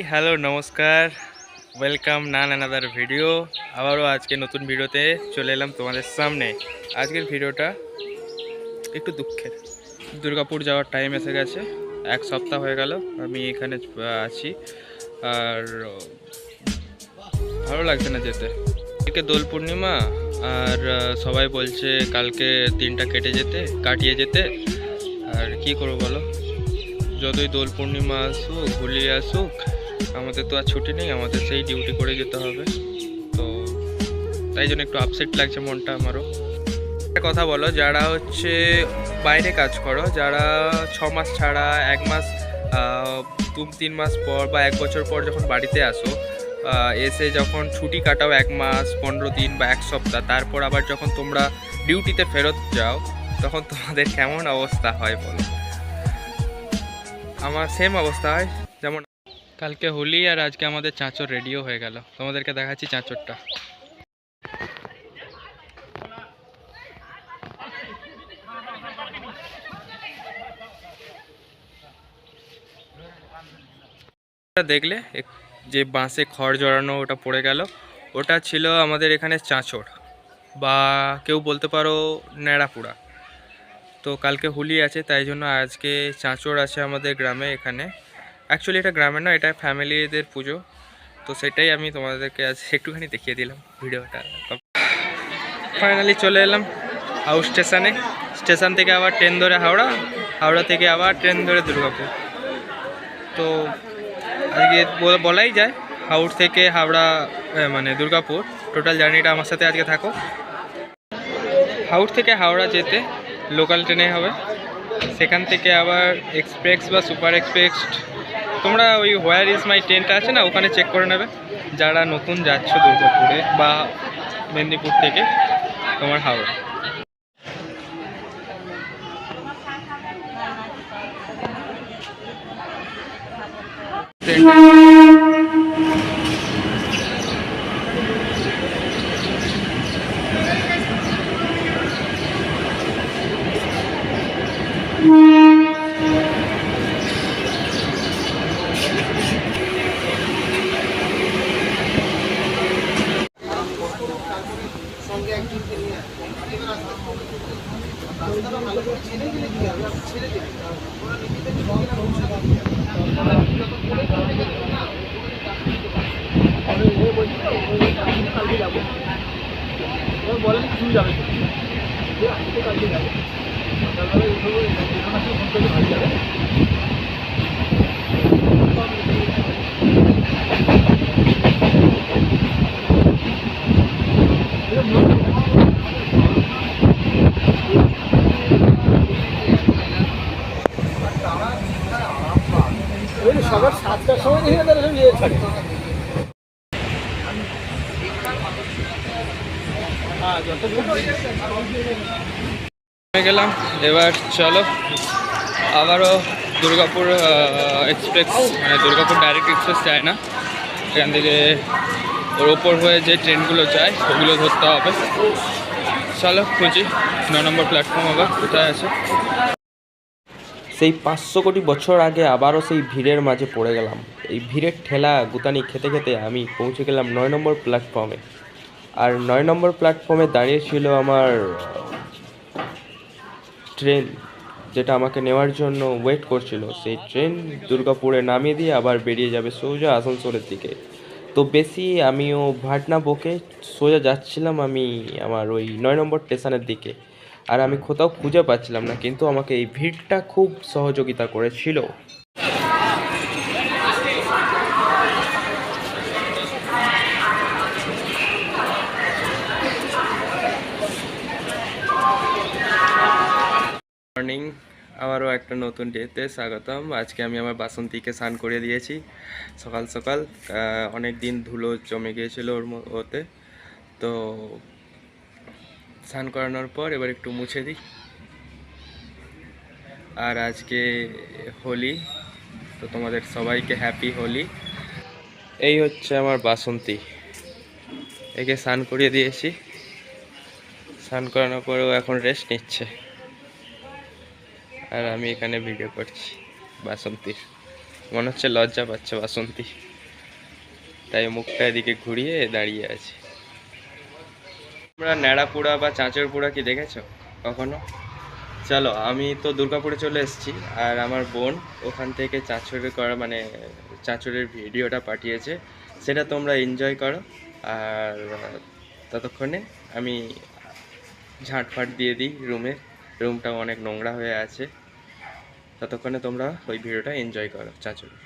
Hello নমস্কার, welcome নান another video. আবারও আজকে নতুন ভিডিওতে চলে এলাম তোমাদের সামনে। আজকের ভিডিওটা একটু দুঃখের। দুর্গাপুর যাওয়ার টাইম এসে গেছে, 1 সপ্তাহ হয়ে গেল আমি এখানে আছি। আর ভালো লাগছে না যেতে। কালকে দোল পূর্ণিমা, আর সবাই বলছে কালকে দিনটা কাটিয়ে যেতে। আর কি করবো বলো, যতই দোল পূর্ণিমা আসুক, হোলি আসুক, আমাদের তো আর ছুটি নেই, আমাদের সেই ডিউটি করে যেতে হবে। তো তাই জন্য একটু আপসেট লাগছে মনটা আমারও। একটা কথা বলো, যারা হচ্ছে বাইরে কাজ করো, যারা 6 মাস ছাড়া 1 মাস, 2-3 মাস পর বা 1 বছর পর যখন বাড়িতে আসো, এসে যখন ছুটি কাটাও 1 মাস 15 দিন বা 1 সপ্তাহ, তারপর আবার যখন তোমরা ডিউটিতে ফেরত যাও, তখন তোমাদের কেমন অবস্থা হয় বলো? আমার সেম অবস্থা হয়। যেমন কালকে হোলি আর আজকে আমাদের চাঁচর রেডিও হয়ে গেল, তোমাদেরকে দেখাচ্ছি চাঁচরটা। দেখলে যে বাঁশে খড় জড়ানো ওটা পড়ে গেল, ওটা ছিল আমাদের এখানে চাঁচর, বা কেউ বলতে পারো ন্যাড়াপুরা। তো কালকে হোলি আছে, তাই জন্য আজকে চাঁচর আছে আমাদের গ্রামে। এখানে অ্যাকচুয়ালি এটা গ্রামে না, এটা ফ্যামিলিদের পুজো। তো সেটাই আমি তোমাদেরকে আজ একটুখানি দেখিয়ে দিলাম ভিডিওটা। ফাইনালি চলে এলাম হাউস স্টেশনে। স্টেশন থেকে আবার ট্রেন ধরে হাওড়া, হাওড়া থেকে আবার ট্রেন ধরে দুর্গাপুর। তো আজকে বলাই যায় হাওড়া থেকে হাওড়া মানে দুর্গাপুর টোটাল জার্নিটা আমার সাথে আজকে থাকো। হাওড়া থেকে হাওড়া যেতে লোকাল ট্রেনে হবে, সেখান থেকে আবার এক্সপ্রেস বা সুপার এক্সপ্রেস, তোমরা ওই হোয়ার ইজ মাই ট্রেনটা আছে না, ওখানে চেক করে নেবে যারা নতুন যাচ্ছ দুর্গাপুরে বা মেদিনীপুর থেকে তোমার হাওড়া। সকাল 7টার সময় দেখি তারা সব ইয়ে ছাড়ে। গেলাম এবার, চলো আবারও দুর্গাপুর এক্সপ্রেস, মানে দুর্গাপুর ডাইরেক্ট এক্সপ্রেস যায় না, এখান থেকে ওর ওপর হয়ে যে ট্রেনগুলো যায় ওগুলো ধরতে হবে। চলো খুঁজি 9 নম্বর প্ল্যাটফর্ম আবার কোথায় আছে। সেই 500 কোটি বছর আগে আবারও সেই ভিড়ের মাঝে পড়ে গেলাম। এই ভিড়ের ঠেলা গুতানি খেতে খেতে আমি পৌঁছে গেলাম 9 নম্বর প্ল্যাটফর্মে। আর 9 নম্বর প্ল্যাটফর্মে দাঁড়িয়ে ছিল আমার ট্রেন, যেটা আমাকে নেওয়ার জন্য ওয়েট করছিল। সেই ট্রেন দুর্গাপুরে নামিয়ে দিয়ে আবার বেরিয়ে যাবে সোজা আসানসোলের দিকে। তো বেশি আমিও ভাট না বকে সোজা যাচ্ছিলাম আমি আমার ওই 9 নম্বর স্টেশনের দিকে। আর আমি কোথাও খুঁজে পাচ্ছিলাম না, কিন্তু আমাকে এই ভিড়টা খুব সহযোগিতা করেছিল। মর্নিং, আবারও একটা নতুন ডেতে স্বাগতম। আজকে আমি আমার বাসন্তীকে স্নান করিয়ে দিয়েছি সকাল সকাল। অনেক দিন ধুলো জমে গিয়েছিল ওতে, তো স্নান করানোর পর এবার একটু মুছে দিই। আর আজকে হোলি, তো তোমাদের সবাইকে হ্যাপি হোলি। এই হচ্ছে আমার বাসন্তী, একে স্নান করিয়ে দিয়েছি। স্নান করানোর পরেও এখন রেস্ট নিচ্ছে, আর আমি এখানে ভিডিও করছি বাসন্তীর। মনে হচ্ছে লজ্জা পাচ্ছে বাসন্তী। তাই মুখটা এদিকে ঘুরিয়ে দাঁড়িয়ে আছে। তোমরা ন্যাড়াপুরা বা চাঁচরপুরা কি দেখেছো কখনো? চলো, আমি তো দুর্গাপুরে চলে এসেছি, আর আমার বোন ওখান থেকে চাঁচড়ে করা মানে চাঁচড়ের ভিডিওটা পাঠিয়েছে, সেটা তোমরা এনজয় করো। আর ততক্ষণে আমি ঝাঁটফাট দিয়ে দিই রুমটা অনেক নোংরা হয়ে আছে। ততক্ষণে তোমরা ওই ভিডিওটা এনজয় করো চাঁচড়ে।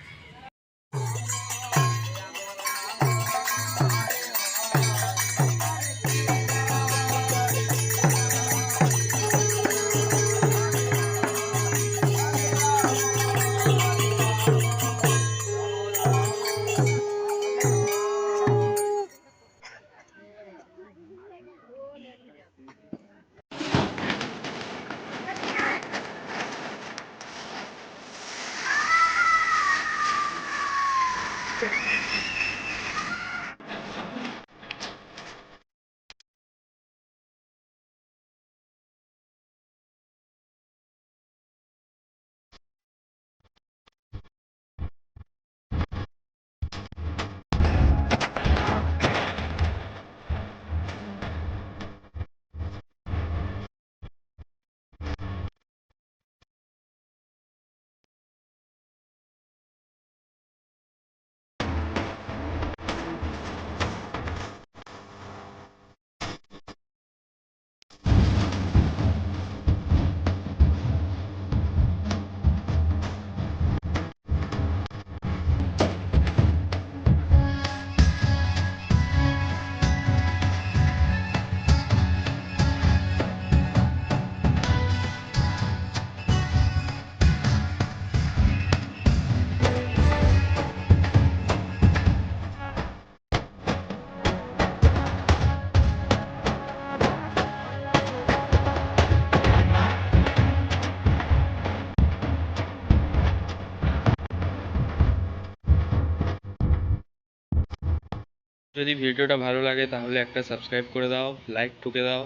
যদি ভিডিওটা ভালো লাগে তাহলে একটা সাবস্ক্রাইব করে দাও, লাইক ঠুকে দাও,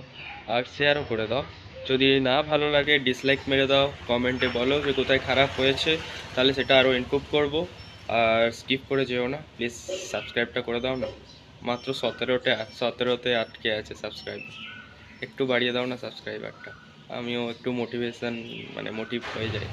আর শেয়ারও করে দাও। যদি না ভালো লাগে ডিসলাইক মেরে দাও, কমেন্টে বলো যে কোথায় খারাপ হয়েছে, তাহলে সেটা আরও ইমপ্রুভ করবো। আর স্কিপ করে যেও না প্লিজ, সাবস্ক্রাইবটা করে দাও না। মাত্র 17তে আটকে আছে সাবস্ক্রাইব, একটু বাড়িয়ে দাও না সাবস্ক্রাইবারটা, আমিও একটু মোটিভ হয়ে যায়।